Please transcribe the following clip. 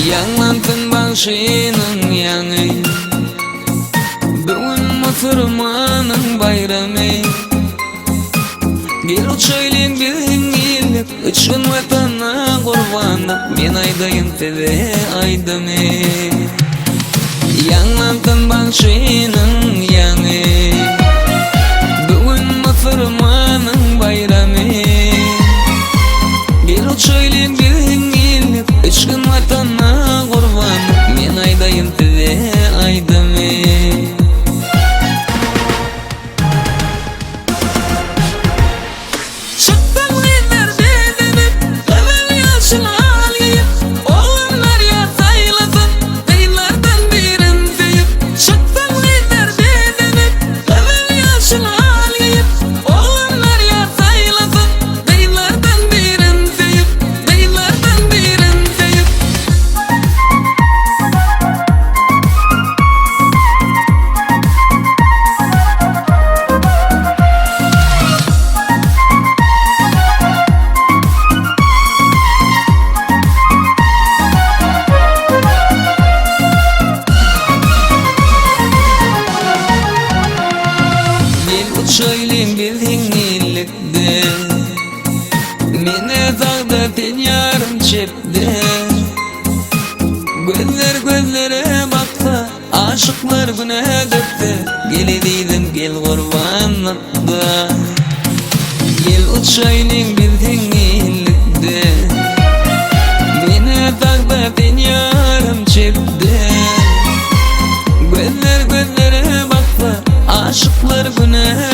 Yanlantın başının yanı, bugün Musurmanın bayramı. Gel uçaylık bilin illik, üçün vatana kurbanım. Men aydayım tebe aydamı. Yanlantın başının yanı, bugün Musurmanın bayramı. Gel uçaylık bilin illik, üçün vatana kurbanım. Men aydayım tebe aydamı. Söyleyeyim bildiğin iyilikte, mene dağda ten yarım çepti. Gözlere bakta, aşıklar güne döktü. Gel edeydim gel kurbanlıkta. Gel uçaylayım bildiğin iyilikte, mene dağda ten yarım çepti. Gözlere bakta, aşıklar güne